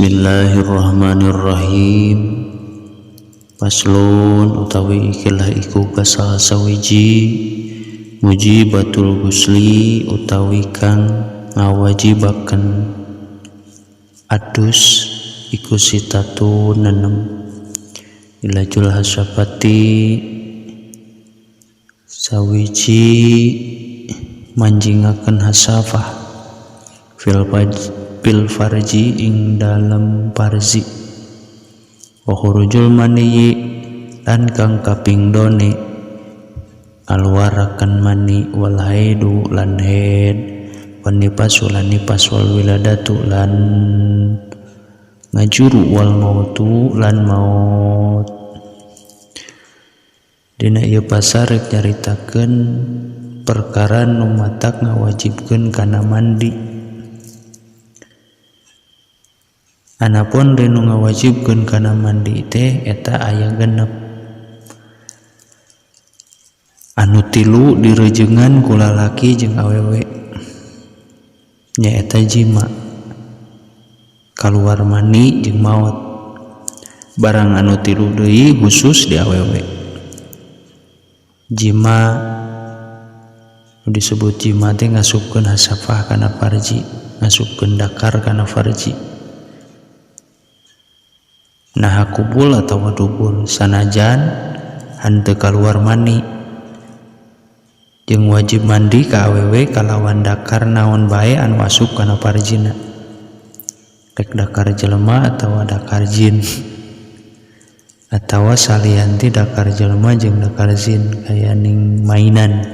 Bismillahirrahmanirrahim. Paslon utawi ikilah iku basa sawiji mujibatul gusli utawi kang ngawajibaken adus iku sitatu nenem ilajul hasyafati sawiji manjingaken hasafah fil farji ing dalam parzi wa khurujul maniyi lan kang kaping done alwarakan mani wal haidu lan haid wan nipasu lan nipas wal wiladatu lan ngajuru wal mautu lan maut. Dina ieu pasar nyaritakeun perkara nu matak ngawajibkeun kana mandi. Anapun dinu ngawajibkeun kana mandi teh eta aya genep. Anu tilu direjengan ku lalaki jeung awewe nyaeta jima, kaluar mani jeung maot. Barang anu tilu deui khusus di awewe. Jima nu disebut jima teh ngasupkeun hasafah kana farji, ngasupkeun dakar kana farji. Nah kubul atau dubur sanajan henteu kaluar mani jeung wajib mandi ka awewe kalawan dakar naon bae anu asup kana farjina, rek dakar jelema atawa dakar jin atawa salianti dakar jelema jeung dakar jin kaya ning mainan.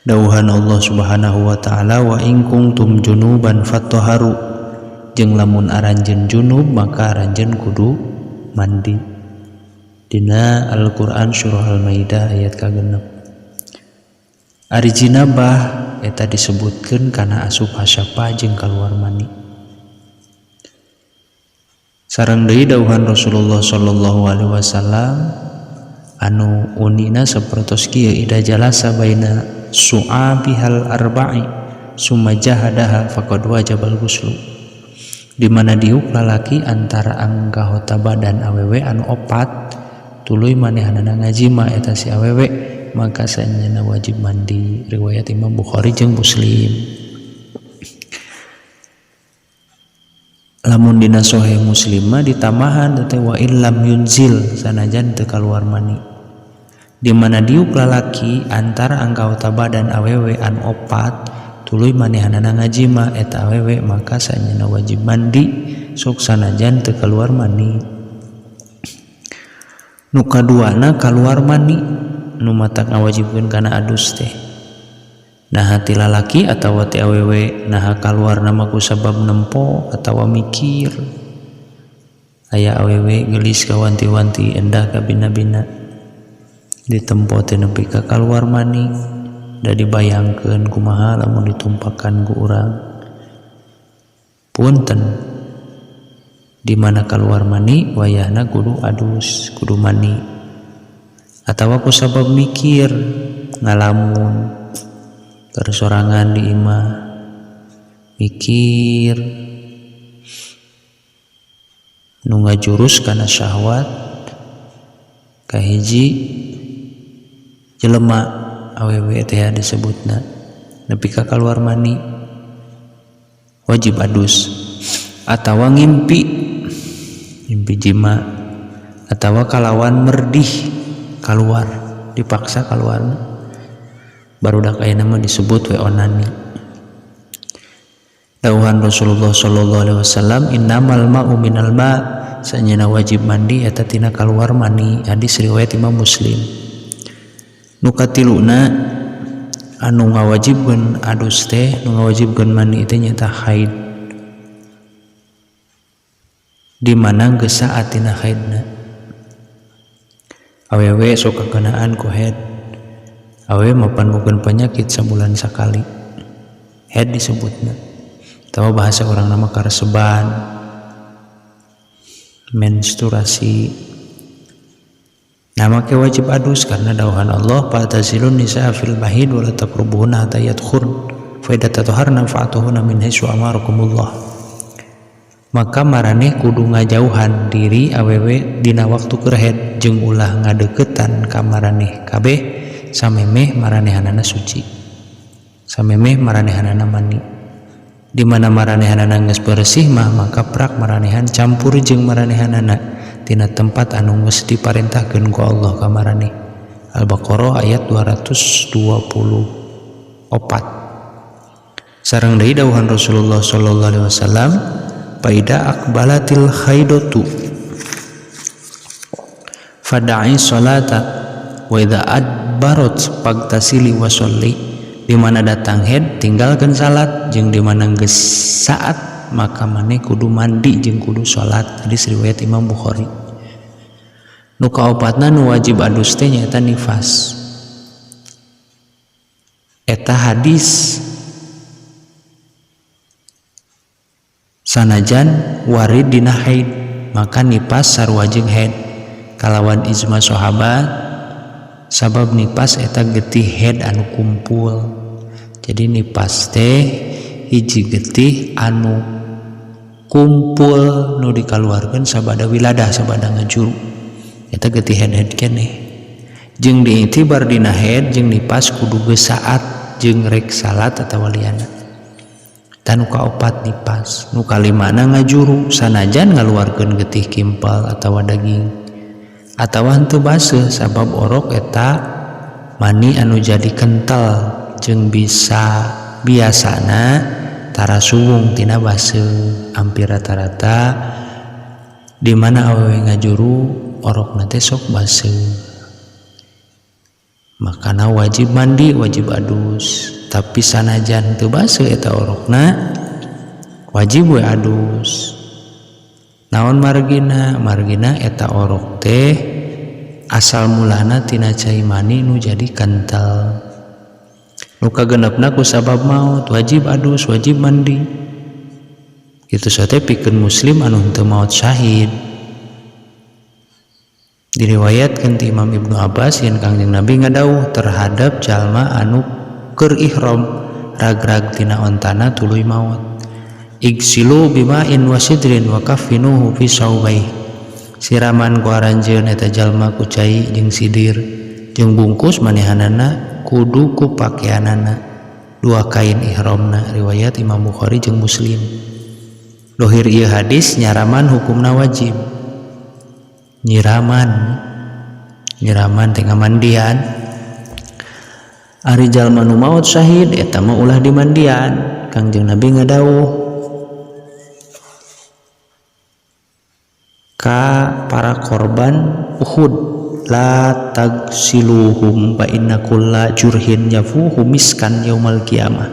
Dawuhan Allah Subhanahu wa taala wa in kuntum junuban fatahharu, jeung lamun aranjeun junub maka aranjeun kudu mandi. Dina Al-Qur'an surah Al-Maidah ayat ka-6. Ari jinabah eta disebutkeun kana asup hasyafah jeung kaluar mani. Sareng deui dawuhan Rasulullah sallallahu alaihi wasallam anu unina sapertos kieu ida jalasa baina su'abihal arba'i summa jahadaha faqad wajabal ghuslu. Di mana diuk lalaki antara anggota badan awewe anu opat tuluy manehanana ngajima eta si awewe maka saenyana wajib mandi. Riwayat Imam Bukhari jeung Muslim. Lamun dina sahih Muslim mah ditamahan teh wa illam yunzil sanajan teu kaluar mani. Di mana diuk lalaki antara anggota badan awewe anu opat tuluy manehanana ngajima eta awewe maka saenyana wajib mandi sok sanajan teu kaluar mani. Nu kaduana kaluar mani nu matak ngawajibkeun kana adus teh nah ti lalaki atawa ti awewe nah kaluarna mah ku sabab nempo atawa mikir. Aya awewe geulis ka wanti-wanti endah ka bina-bina ditempo teh nepi ka kaluar mani. Da dibayangkeun kumaha lamun ditumpakan ku urang. Punten di mana kaluar mani wayahna kudu adus, kudu mani. Atawa ku sabab mikir ngalamun tersorangan di imah mikir nu ngajurus kana syahwat kahiji jelema awewe teh disebutna nepi ka kaluar mani wajib adus, atawa ngimpi jima, atawa kalawan merdih kaluar dipaksa kaluar barudak aya nama disebut we onani. Dawuhan Rasulullah sallallahu alaihi wasallam innamal ma'u minal ma', saenyana wajib mandi eta tina kaluar mani. Hadis riwayat Imam Muslim. Nu katiluna anu ngawajibkeun adus teh nu ngawajibkeun mani teh nyaeta haid. Di mana geus saat tina haidna awewe sok kakenaan ku haid. Awewe mapanmukeun penyakit sabulan sakali haid disebutna. Tawa bahasa orang nama kareseban, menstruasi. Nama ke wajib adus karena dawuhan Allah fatazilun nisa fil mahid wa la taqrabuna hatta yadkhurn fa idza tatahharna fa'tuhunna min haitsu amarakumullah. maka maraneh kudu ngajauhan diri awewe dina waktu keur haid jeung ulah ngadeukeutan ka maraneh kabeh samemeh maranehanana suci, samemeh maranehanana mani. Di mana maranehanana geus bersih maka prak maranehan campur jeung maranehanana tina tempat anu geus diparentahkeun ku Allah ka maraneh. Al-Baqarah ayat 224. Sareng deui dawuhan Rasulullah sallallahu alaihi wasallam, "Faida aqbalatil haidatu fada'i sholata wa idza adbarat fagtasili wa sholli." Di mana datang haid tinggalkan salat, jeung di mana geus saat maka maneh kudu mandi jeung kudu salat. Hadis riwayat Imam Bukhari. Nu kaopatna nu wajib adus teh nyaeta nifas. Eta hadis sanajan warid dina haid, maka nifas sarua jeung haid kalawan ijma sahabat, sabab nifas eta getih haid anu kumpul. Jadi nifas teh hiji getih anu kumpul nu dikaluarkeun sabada wiladah sabada ngajuru, eta getih haid keneh. Jeung diitibar dina haid jeung nifas kudu geus saat jeung rek salat atawa liana. Nu kaopat nifas, nu kalimana ngajuru sanajan ngaluarkeun getih kimpal atawa daging atawa henteu baseuh, sabab orok eta mani anu jadi kental jeung bisa biasana tara suwung tina baseuh. Hampir rata-rata di mana awewe ngajuru orokna teh sok baseuh, makana wajib mandi wajib adus. Tapi sanajan teu baseuh eta orokna wajib we adus. Naon margina? Margina eta orok teh asal mulana tina cai mani nu jadi kental. Nu kagenepna ku sabab maut wajib adus wajib mandi. Kitu saja pikeun muslim anu henteu maut syahid. Diriwayatkeun ti Imam Ibnu Abbas yen Kangjeng Nabi ngadawuh terhadap jalma anu keur ihram ragrag tina ontana tuluy maut, igsilu bima'in wasidrin wa kaffinuhu fi saubai. Siraman ku aranjeun eta jalma ku cai jeung sidir, jeung bungkus manehanana kudu ku pakaianana dua kain ihramna. Riwayat Imam Bukhari jeung Muslim. Dohir ieu hadis nyaraman hukumna wajib. Nyiraman teh ngamandian. Ari jalma nu maut syahid eta mah ulah dimandian. Kangjeng Nabi ngadawuh ka para korban Uhud, la tagsiluhum fa inna kulla jurhin yafuhu miskan yaumal qiyamah.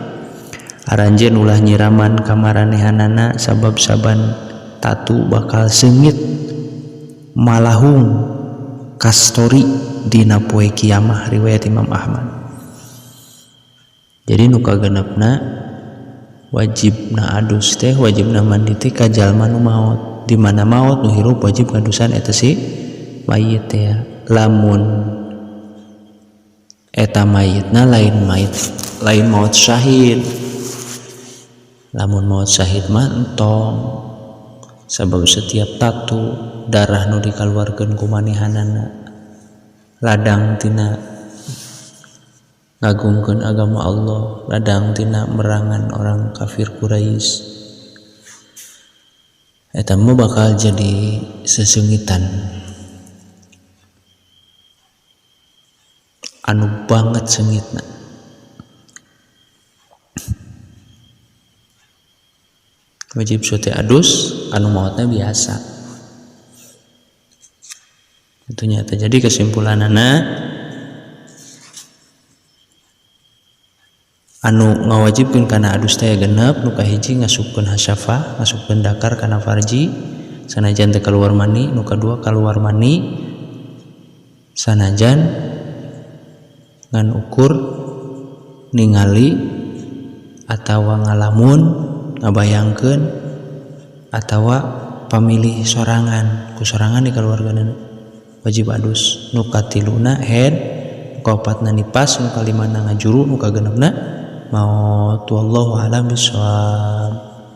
Aranjeun ulah nyiraman ka maranehanana sabab saban tatu bakal seungit malahung kastori dina poe kiamah. Riwayat Imam Ahmad. Jadi nu kagenepna wajibna adus teh wajibna mandi teh ka jalma nu maut. Di mana maut nu hirup wajib ngadusan eta si mayit teh. Lamun eta mayitna lain maut syahid. Lamun maut syahid mah entong, sabab setiap tatu darah nu dikaluarkeun ku manehanana ladang tina ngagungkeun agama Allah, ladang tina merangan orang kafir Quraisy. Eta mah bakal jadi sesungitan anu banget seungitna. Wajib sote adus, anu mautna biasa. Itu nyata. Jadi kesimpulanana anu ngawajibkeun kana adus teh genep. Nu kahiji ngasupkeun hasyafah, ngasupkeun dakar kana farji sanajan teu kaluar mani. Nu kadua kaluar mani sanajan ngan ukur ningali atawa ngalamun ngabayangkeun atawa pamilih sorangan ku sorangan di keluargana wajib adus. Nu katiluna haid, nu kaopatna nifas, nu kalimana ngajuru, nu kagenepna maut. Wallahu a'lam bishawab.